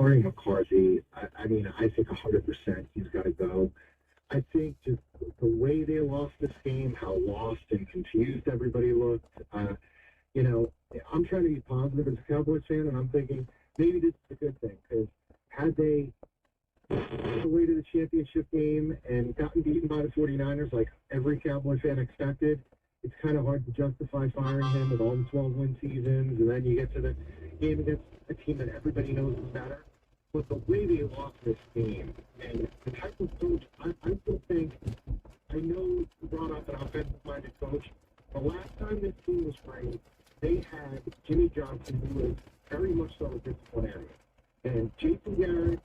firing McCarthy, I mean, I think 100% he's got to go. I think just the way they lost this game, how lost and confused everybody looked. You know, I'm trying to be positive as a Cowboys fan, and I'm thinking maybe this is a good thing, because had they all the way to the championship game and gotten beaten by the 49ers like every Cowboy fan expected, it's kind of hard to justify firing him with all the 12-win seasons, and then you get to the game against a team that everybody knows is better. But the way they lost this game and the type of coach, I still think, I know you brought up an offensive-minded coach. The last time this team was great, they had Jimmy Johnson, who was very much so a disciplinarian. And Jason Garrett,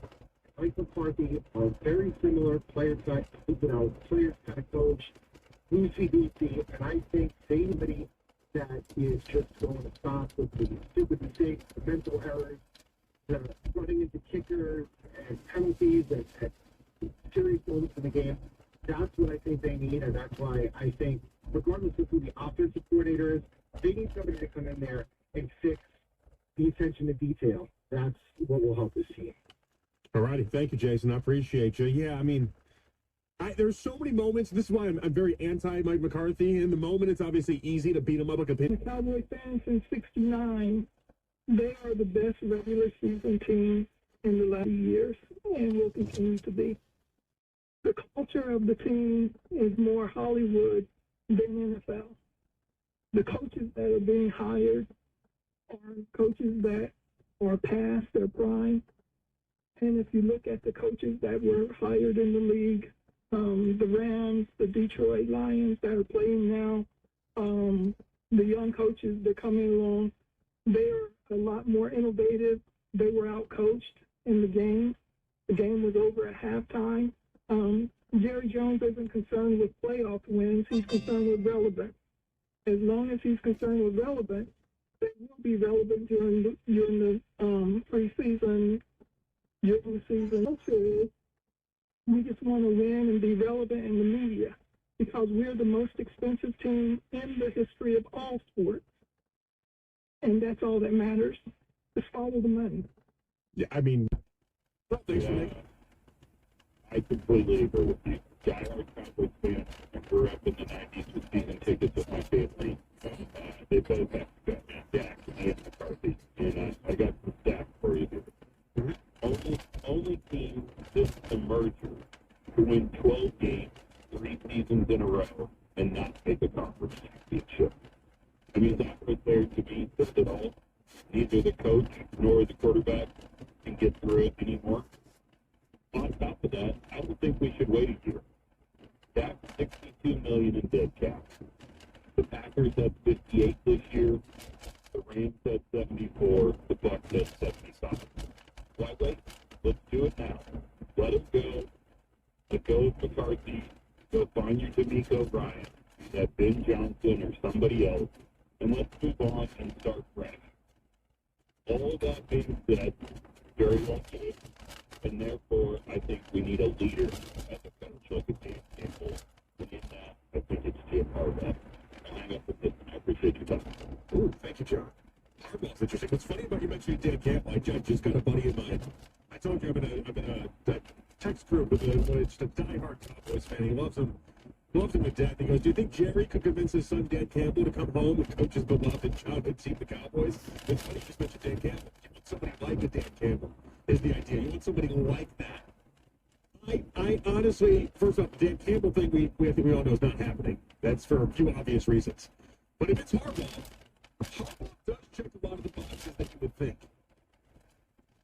Mike McCarthy are very similar players kind of coach, loosey-goosey, and I think anybody that is just going to stop with the stupid mistakes, the mental errors, the running into kickers and penalties at serious moments in the game, that's what I think they need, and that's why I think, regardless of who the offensive coordinator is, they need somebody to come in there and fix the attention to detail. That's what will help this team. All righty. Thank you, Jason. I appreciate you. Yeah, I mean, there's so many moments. This is why I'm very anti-Mike McCarthy. In the moment, it's obviously easy to beat him up like a pin. The Cowboy fans since '69, they are the best regular season team in the last years and will continue to be. The culture of the team is more Hollywood than NFL. The coaches that are being hired are coaches that are past their prime. And if you look at the coaches that were hired in the league, the Rams, the Detroit Lions that are playing now, the young coaches that are coming along, they're a lot more innovative. They were out-coached in the game. The game was over at halftime. Jerry Jones isn't concerned with playoff wins. He's concerned with relevance. As long as he's concerned with relevance, they will be relevant during the preseason. During the season, also, we just want to win and be relevant in the media because we're the most expensive team in the history of all sports. And that's all that matters. Just follow the money. Yeah, I mean, I completely agree with you. Diehard Cowboys fan. I grew up in the 90s with season tickets with my family. They both have Batman Dak and McCarthy. And I got some stats for you here. Only team since the merger to win 12 games, 3 seasons in a row, and not take a conference championship. I mean, that right there to me says it all. Neither the coach nor the quarterback can get through it anymore. On top of that, I don't think we should wait a year. That's $62 million in dead cap. The Packers had 58 this year. The Rams had 74. The Bucs had 75. Why wait? Let's do it now. Let him go. Let go of McCarthy. Go find your D'Amico Ryan, that Ben Johnson or somebody else, and let's move on and start fresh. All that being said, very well said, and therefore I think we need a leader as a coach like a Dan Campbell. And in that, I think it's Jim Harbaugh. I'll hang up with this, and I appreciate your time. Ooh, thank you, John. Harbaugh's interesting. What's funny about you mentioning Dan Campbell, I just got a buddy of mine. I told you I'm in a text group with just a diehard Cowboys fan. He loves him to death. He goes, do you think Jerry could convince his son, Dan Campbell, to come home and coach his beloved childhood team, the Cowboys? It's funny you just mentioned Dan Campbell. You want somebody like a Dan Campbell is the idea. You want somebody like that. I honestly, first off, the Dan Campbell thing, I think we all know is not happening. That's for a few obvious reasons. But if it's Harbaugh does check a lot of the boxes that you would think.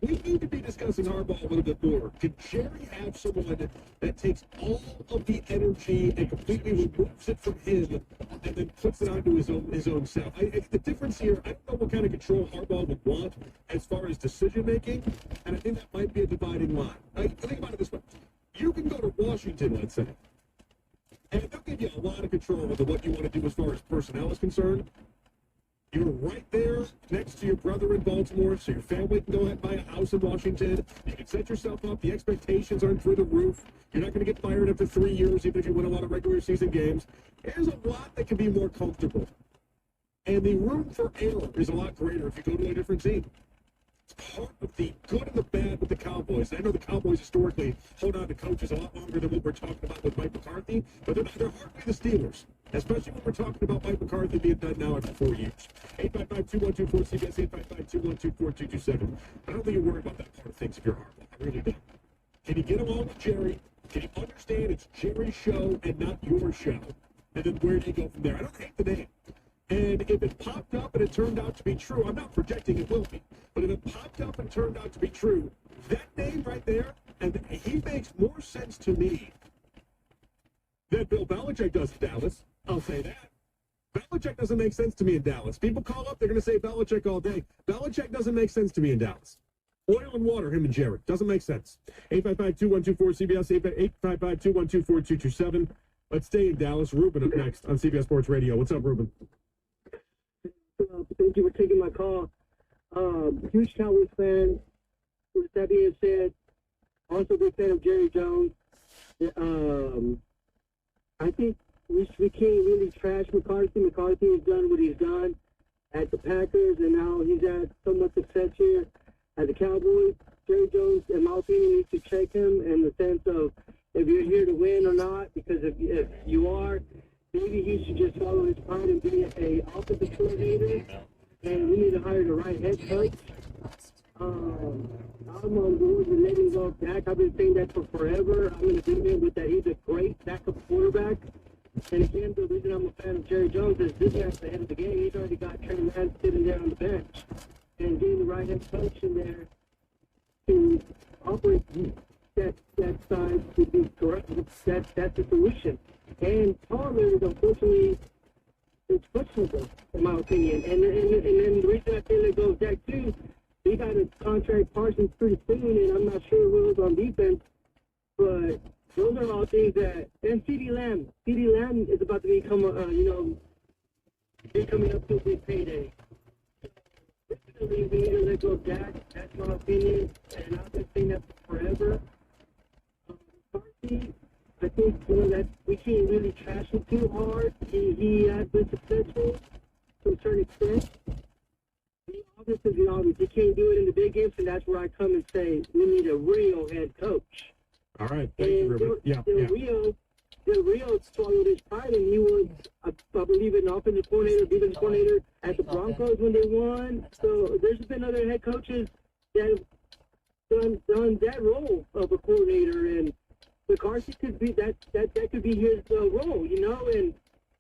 We need to be discussing Harbaugh a little bit more. Could Jerry have someone that takes all of the energy and completely removes it from him and then puts it onto his own self? The difference here, I don't know what kind of control Harbaugh would want as far as decision-making, and I think that might be a dividing line. Think about it this way. You can go to Washington, let's say, and they'll give you a lot of control over what you want to do as far as personnel is concerned. You're right there next to your brother in Baltimore, so your family can go ahead and buy a house in Washington. You can set yourself up. The expectations aren't through the roof. You're not going to get fired after 3 years, even if you win a lot of regular season games. There's a lot that can be more comfortable. And the room for error is a lot greater if you go to a different team. part of the good and the bad with the Cowboys. And I know the Cowboys historically hold on to coaches a lot longer than what we're talking about with Mike McCarthy, but they're hardly the Steelers, especially when we're talking about Mike McCarthy being done now after 4 years. 855-2124-CBS, 855-212-4227. I don't think you're worried about that part of things if you're Harbaugh. I really don't. Can you get along with Jerry? Can you understand it's Jerry's show and not your show? And then where do you go from there? I don't hate the name. And if it popped up and it turned out to be true, I'm not projecting it will be, but if it popped up and turned out to be true, that name right there, and he makes more sense to me than Bill Belichick does in Dallas. I'll say that. Belichick doesn't make sense to me in Dallas. People call up, they're going to say Belichick all day. Belichick doesn't make sense to me in Dallas. Oil and water, him and Jared. Doesn't make sense. 855-2124-CBS, 855-212-4227. Let's stay in Dallas. Ruben up next on CBS Sports Radio. What's up, Ruben? Thank you for taking my call. Huge Cowboys fan. With that being said, also a big fan of Jerry Jones. I think we can't really trash McCarthy. McCarthy has done what he's done at the Packers, and now he's had so much success here at the Cowboys. Jerry Jones, in my opinion, needs to check him in the sense of if you're here to win or not, because if you are, maybe he should just follow his pride and be a offensive coordinator, and we need to hire the right head coach. I'm on board with letting go of Dak. I've been saying that for forever. I'm in agreement with that. He's a great backup quarterback. And again, the reason I'm a fan of Jerry Jones is this guy's the head of the game. He's already got Trey Lance sitting there on the bench. And getting the right head coach in there to operate that side would be correct. That's the solution. And Pollard, unfortunately, is questionable, in my opinion. And then the reason I feel it goes back too, he got a contract Parsons pretty soon, and I'm not sure who's on defense. But those are all things that. And CeeDee Lamb is about to become he's coming up to a big payday. Definitely, we need to let go of Dak. That's my opinion, and I've been saying that forever. McCarthy, I think that we can't really trash him too hard. He has been successful to a certain extent. Obviously, he can't do it in the big games, and that's where I come and say we need a real head coach. All right, thank you, Ruben. Del Rio swallowed his pride, and he was, I believe, an offensive coordinator, defensive coordinator at the Broncos when they won. So there's been other head coaches that have done that role of a coordinator, and McCarthy could be that could be his role,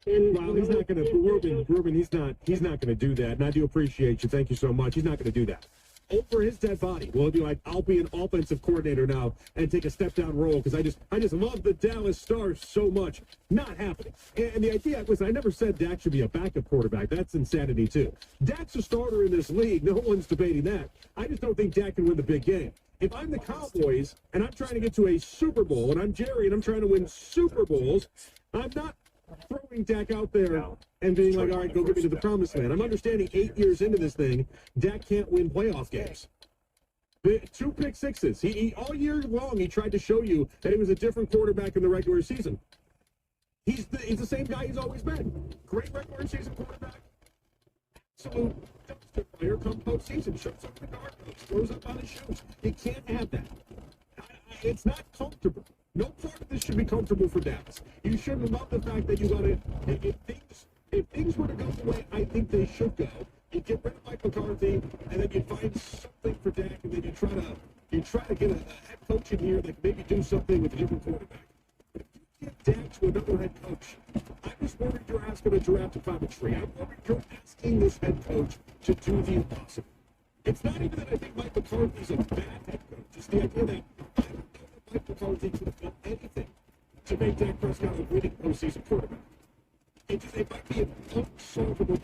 And well, he's not going to, Ruben, he's not going to do that. And I do appreciate you. Thank you so much. He's not going to do that. Over his dead body. Well, he'll be like, I'll be an offensive coordinator now and take a step down role because I just love the Dallas Stars so much. Not happening. And the idea, listen, I never said Dak should be a backup quarterback. That's insanity too. Dak's a starter in this league. No one's debating that. I just don't think Dak can win the big game. If I'm the Cowboys and I'm trying to get to a Super Bowl and I'm Jerry and I'm trying to win Super Bowls, I'm not throwing Dak out there and being like, all right, go get me to the promised land. I'm understanding 8 years into this thing, Dak can't win playoff games. 2 pick sixes. He all year long, he tried to show you that he was a different quarterback in the regular season. He's the same guy he's always been. Great regular season quarterback. Absolute dumpster fire come postseason. Shows up the guard post, throws up on his shoes. You can't have that. It's not comfortable. No part of this should be comfortable for Dallas. You shouldn't love the fact that you got to, if things were to go the way I think they should go, you get rid of Mike McCarthy, and then you find something for Dak, and then you try to get a head coach in here that maybe do something with a different quarterback. But if you get Dak to another head coach, I'm just worried you're asking a giraffe to climb a tree. I'm worried you're asking this head coach to do the impossible. It's not even that I think Mike McCarthy's a bad head coach. It's the idea that I don't know that Mike McCarthy could have done anything to make Dak Prescott a winning postseason quarterback. It might be an unsolvable